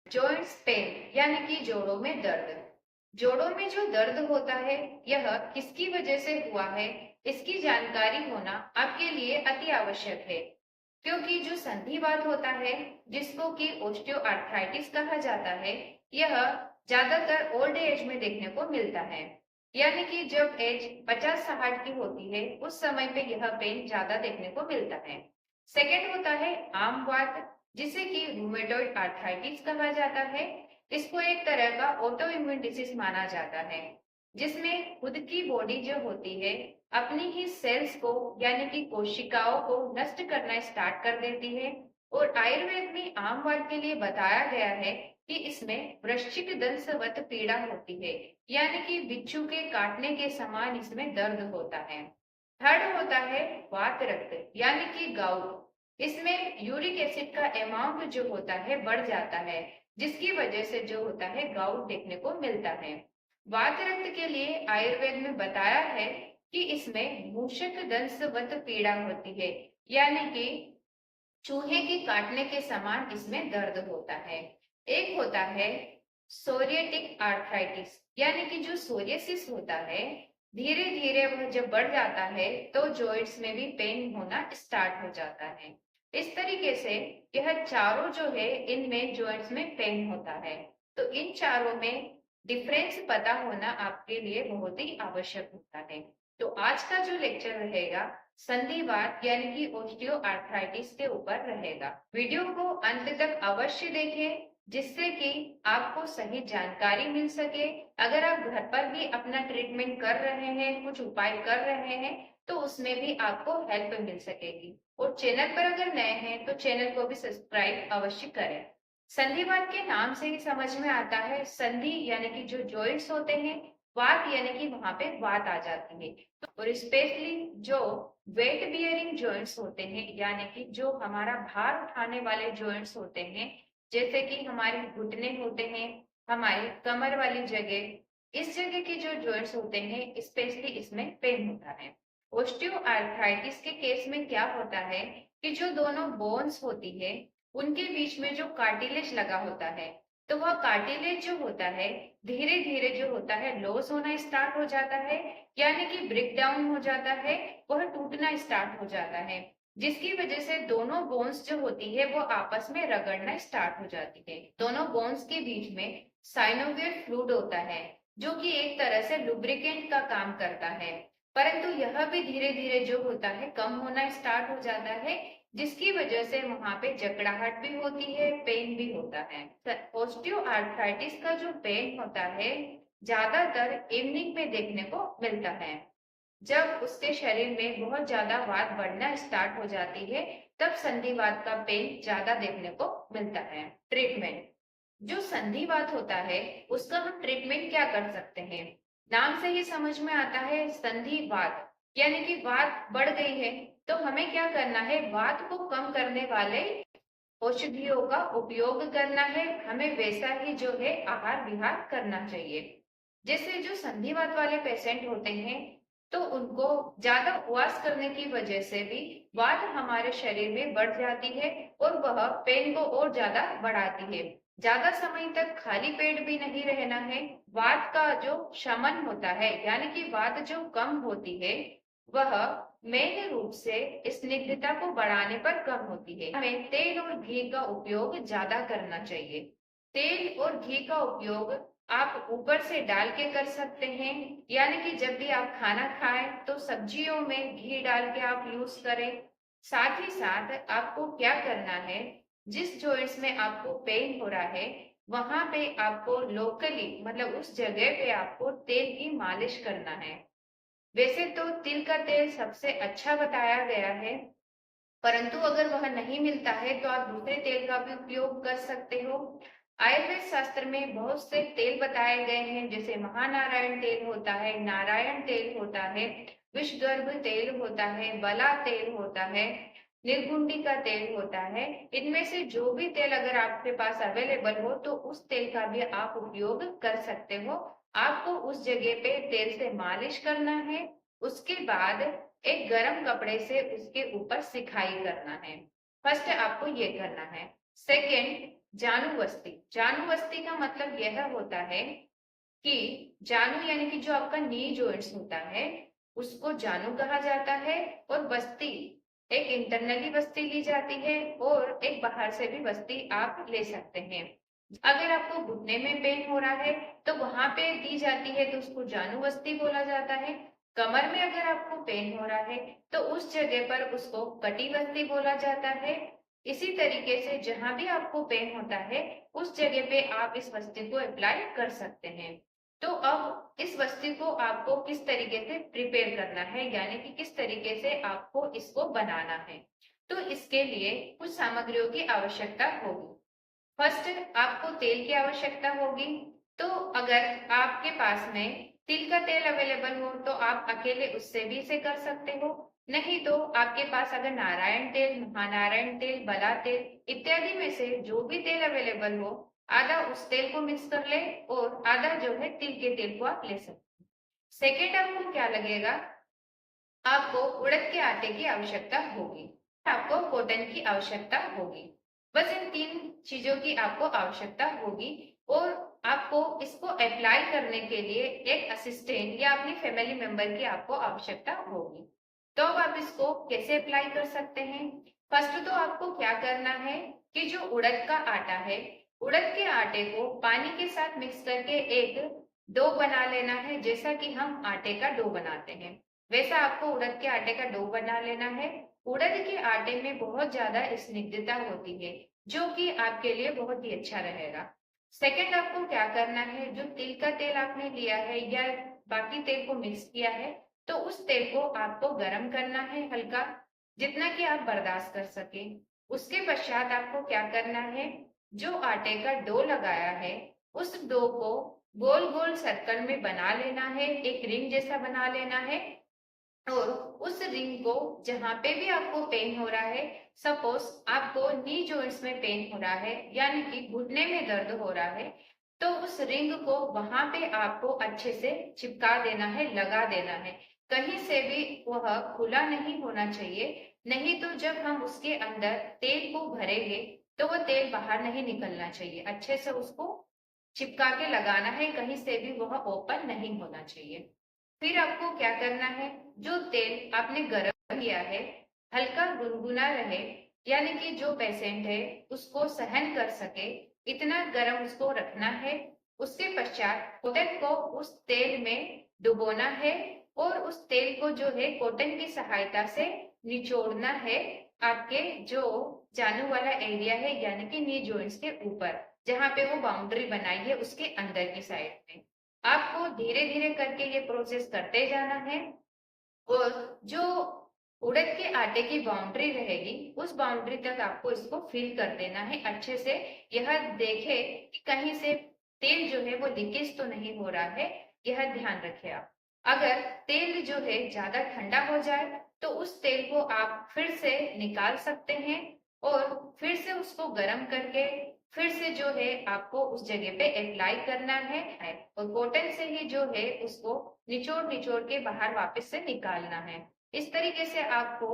Joints pain यानी कि जोड़ों में दर्द। जोड़ों में जो दर्द होता है यह किसकी वजह से हुआ है, इसकी जानकारी होना आपके लिए अति आवश्यक है। क्योंकि जो संधिवात होता है, जिसको कि ओस्टियोआर्थराइटिस कहा जाता है, यह ज्यादातर ओल्ड एज में देखने को मिलता है। यानी कि जब एज 50-60 की होती है उस समय पे यह पेन ज्यादा देखने को मिलता है। सेकेंड होता है आम वात, जिसे कि रूमेटॉइड आर्थराइटिस कहा जाता है। इसको एक तरह का ऑटो इम्यून डिसीज माना जाता है, जिसमें खुद की बॉडी जो होती है अपनी ही सेल्स को यानी कि कोशिकाओं को नष्ट करना स्टार्ट कर देती है। और आयुर्वेद में आम वात के लिए बताया गया है कि इसमें वृश्चिक दंशवत पीड़ा होती है, यानी कि बिच्छू के काटने के समान इसमें दर्द होता है। थर्ड होता है वात रक्त यानी कि गाउट। इसमें यूरिक एसिड का अमाउंट जो होता है बढ़ जाता है, जिसकी वजह से जो होता है गाउट देखने को मिलता है। वात रक्त के लिए आयुर्वेद में बताया है कि इसमें मूषक दंशवत पीड़ा होती है, यानी कि चूहे के काटने के समान इसमें दर्द होता है। एक होता है सोरियाटिक आर्थराइटिस, यानी कि जो सोरियासिस होता है, धीरे धीरे वह जब बढ़ जाता है तो जॉइंट्स में भी पेन होना स्टार्ट हो जाता है। इस तरीके से यह चारों जो है इनमें जॉइंट्स में पेन होता है। तो इन चारों में डिफरेंस पता होना आपके लिए बहुत ही आवश्यक होता है। तो आज का जो लेक्चर रहेगा संधिवात यानी कि ओस्टियोआर्थराइटिस के ऊपर रहेगा। वीडियो को अंत तक अवश्य देखें, जिससे कि आपको सही जानकारी मिल सके। अगर आप घर पर भी अपना ट्रीटमेंट कर रहे हैं, कुछ उपाय कर रहे हैं, तो उसमें भी आपको हेल्प मिल सकेगी। और चैनल पर अगर नए हैं तो चैनल को भी सब्सक्राइब अवश्य करें। संधिवात के नाम से ही समझ में आता है, संधि यानी कि जो जॉइंट्स होते हैं, वात यानी कि वहां पे वात आ जाती है। और स्पेशली जो वेट बियरिंग जॉइंट्स होते हैं, यानी कि जो हमारा भार उठाने वाले जॉइंट्स होते हैं, जैसे कि हमारे घुटने होते हैं, हमारी कमर वाली जगह, इस जगह के जो जॉइंट्स होते हैं स्पेशली इसमें पेन होता है। ओस्टियोआर्थराइटिस के केस में क्या होता है कि जो दोनों बोन्स होती है उनके बीच में जो कार्टिलेज लगा होता है, तो वह कार्टिलेज जो होता है धीरे धीरे जो होता है लॉस होना स्टार्ट हो जाता है, यानी कि ब्रेक डाउन हो जाता है, वह टूटना स्टार्ट हो जाता है, जिसकी वजह से दोनों बोन्स जो होती है वो आपस में रगड़ना स्टार्ट हो जाती है। दोनों बोन्स के बीच में साइनोवियल फ्लूइड होता है, जो कि एक तरह से लुब्रिकेंट का काम करता है। परंतु यह भी धीरे धीरे जो होता है कम होना स्टार्ट हो जाता है, जिसकी वजह से वहां पे जकड़ाहट भी होती है, पेन भी होता है। ओस्टियोआर्थराइटिस का जो पेन होता है ज्यादातर इवनिंग में देखने को मिलता है। जब उसके शरीर में बहुत ज्यादा वात बढ़ना स्टार्ट हो जाती है, तब संधिवात का पेन ज्यादा देखने को मिलता है। ट्रीटमेंट, जो संधिवात होता है उसका हम ट्रीटमेंट क्या कर सकते हैं? नाम से ही समझ में आता है संधिवात, यानी कि वात बढ़ गई है, तो हमें क्या करना है, वात को कम करने वाले औषधियों का उपयोग करना है। हमें वैसा ही जो है आहार विहार करना चाहिए। जैसे जो संधिवात वाले पेशेंट होते हैं, तो उनको ज्यादा उपवास करने की वजह से भी वात हमारे शरीर में बढ़ जाती है और वह पेन को और ज्यादा बढ़ाती है। ज्यादा समय तक खाली पेट भी नहीं रहना है। वात का जो शमन होता है यानी कि वात जो कम होती है, वह मेन रूप से स्निग्धता को बढ़ाने पर कम होती है। हमें तेल और घी का उपयोग ज्यादा करना चाहिए। तेल और घी का उपयोग आप ऊपर से डाल के कर सकते हैं, यानी कि जब भी आप खाना खाएं तो सब्जियों में घी डाल के आप यूज करें। साथ ही साथ आपको क्या करना है, जिस जॉइंट्स में आपको पेन हो रहा है वहां पे आपको लोकली मतलब उस जगह पे आपको तेल की मालिश करना है। वैसे तो तिल का तेल सबसे अच्छा बताया गया है, परंतु अगर वह नहीं मिलता है तो आप दूसरे तेल का भी उपयोग कर सकते हो। आयुर्वेद शास्त्र में बहुत से तेल बताए गए हैं, जैसे महानारायण तेल होता है, नारायण तेल होता है, विषगर्भ तेल होता है, बला तेल होता है, निर्गुंडी का तेल होता है। इनमें से जो भी तेल अगर आपके पास अवेलेबल हो तो उस तेल का भी आप उपयोग कर सकते हो। आपको उस जगह पे तेल से मालिश करना है। उसके बाद एक गरम कपड़े से उसके ऊपर सिकाई करना है। फर्स्ट आपको ये करना है। सेकेंड, जानुवस्ती का मतलब यह होता है कि जानू यानी कि जो आपका नी जॉइंट्स होता है उसको जानू कहा जाता है, और बस्ती एक इंटरनली बस्ती ली जाती है और एक बाहर से भी बस्ती आप ले सकते हैं। अगर आपको घुटने में पेन हो रहा है तो वहां पे दी जाती है तो उसको जानू बस्ती बोला जाता है। कमर में अगर आपको पेन हो रहा है तो उस जगह पर उसको कटी बस्ती बोला जाता है। इसी तरीके से जहां भी आपको पेन होता है उस जगह पे आप इस बस्ती को अप्लाई कर सकते हैं। तो अब इस बस्ती को आपको किस तरीके से प्रिपेयर करना है, यानी कि किस तरीके से आपको इसको बनाना है, तो इसके लिए कुछ सामग्रियों की आवश्यकता होगी। फर्स्ट आपको तेल की आवश्यकता होगी। तो अगर आपके पास में तिल का तेल अवेलेबल हो तो आप अकेले उससे भी इसे कर सकते हो, नहीं तो आपके पास अगर नारायण तेल, महानारायण तेल, बला तेल इत्यादि में से जो भी तेल अवेलेबल हो, आधा उस तेल को मिक्स कर ले और आधा जो है तिल के तेल को आप ले सकते हैं। सेकेंड आपको क्या लगेगा, आपको उड़द के आटे की आवश्यकता होगी, आपको कॉटन की आवश्यकता होगी। बस इन तीन चीजों की आपको आवश्यकता होगी, और आपको इसको अप्लाई करने के लिए एक असिस्टेंट या अपनी फैमिली मेंबर की आपको आवश्यकता होगी। तो अब आप इसको कैसे अप्लाई कर सकते हैं? फर्स्ट तो आपको क्या करना है कि जो उड़द का आटा है, उड़द के आटे को पानी के साथ मिक्स करके एक डो बना लेना है, जैसा कि हम आटे का डो बनाते हैं वैसा आपको उड़द के आटे का डो बना लेना है। उड़द के आटे में बहुत ज्यादा स्निग्धता होती है जो कि आपके लिए बहुत ही अच्छा रहेगा। सेकंड आपको क्या करना है, जो तिल का तेल आपने लिया है या बाकी तेल को मिक्स किया है तो उस तेल को आपको गर्म करना है हल्का, जितना कि आप बर्दाश्त कर सके। उसके पश्चात आपको क्या करना है, जो आटे का डो लगाया है उस डो को गोल गोल सर्कल में बना लेना है, एक रिंग जैसा बना लेना है। और उस रिंग को जहां पे भी आपको पेन हो रहा है, सपोज आपको नी जॉइंट्स में पेन हो रहा है यानी कि घुटने में दर्द हो रहा है, तो उस रिंग को वहां पे आपको अच्छे से चिपका देना है, लगा देना है। कहीं से भी वह खुला नहीं होना चाहिए, नहीं तो जब हम उसके अंदर तेल को भरेंगे तो वो तेल बाहर नहीं निकलना चाहिए। अच्छे से उसको चिपका के लगाना है, कहीं से भी वह ओपन नहीं होना चाहिए। फिर आपको क्या करना है, जो तेल आपने गरम किया है हल्का गुनगुना रहे, यानी कि जो पेशेंट है उसको सहन कर सके इतना गरम उसको रखना है। उसके पश्चात कॉटन को उस तेल में डुबोना है और उस तेल को जो है कॉटन की सहायता से निचोड़ना है आपके जो जानू वाला एरिया है, यानी कि नी जॉइंट्स के ऊपर जहां पे वो बाउंड्री बनाई है उसके अंदर की साइड में। आपको धीरे धीरे करके ये प्रोसेस करते जाना है, और जो उड़द के आटे की बाउंड्री रहेगी उस बाउंड्री तक आपको इसको फिल कर देना है अच्छे से। यह देखे कि कहीं से तेल जो है वो लीकेज तो नहीं हो रहा है, यह ध्यान रखें आप। अगर तेल जो है ज्यादा ठंडा हो जाए तो उस तेल को आप फिर से निकाल सकते हैं और फिर से उसको गर्म करके फिर से जो है आपको उस जगह पे अप्लाई करना है, और कॉटन से ही जो है उसको निचोड़ निचोड़ के बाहर वापस से निकालना है। इस तरीके से आपको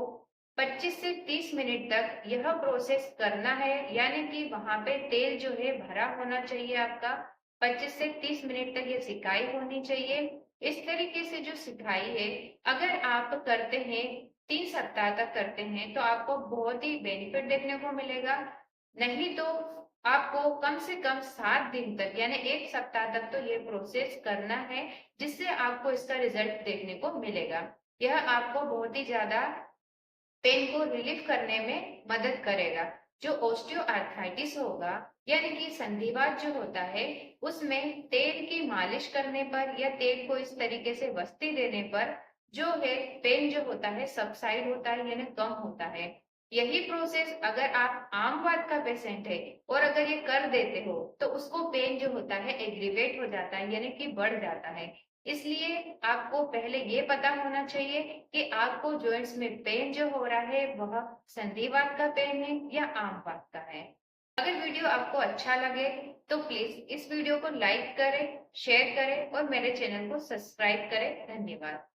25 से 30 मिनट तक यह प्रोसेस करना है, यानी कि वहां पे तेल जो है भरा होना चाहिए आपका। 25 से 30 मिनट तक ये सिकाई होनी चाहिए। इस तरीके से जो सिकाई है अगर आप करते हैं 3 सप्ताह तक करते हैं तो आपको बहुत ही बेनिफिट देखने को मिलेगा। नहीं तो आपको कम से कम 7 दिन तक यानी 1 सप्ताह तक तो ये प्रोसेस करना है, जिससे आपको इसका रिजल्ट देखने को मिलेगा। यह आपको बहुत ही ज्यादा पेन को रिलीफ करने में मदद करेगा। जो ऑस्टियोआर्थराइटिस होगा यानी कि संधिवात जो होता है उसमें तेल की मालिश करने पर या तेल को इस तरीके से बस्ती देने पर जो है पेन जो होता है सबसाइड होता है यानी कम होता है। यही प्रोसेस अगर आप आम वात का पेशेंट है और अगर ये कर देते हो तो उसको पेन जो होता है एग्रीवेट हो जाता है यानी कि बढ़ जाता है। इसलिए आपको पहले ये पता होना चाहिए कि आपको जॉइंट्स में पेन जो हो रहा है वह संधिवात का पेन है या आम वात का है। अगर वीडियो आपको अच्छा लगे तो प्लीज इस वीडियो को लाइक करें, शेयर करें और मेरे चैनल को सब्सक्राइब करें। धन्यवाद।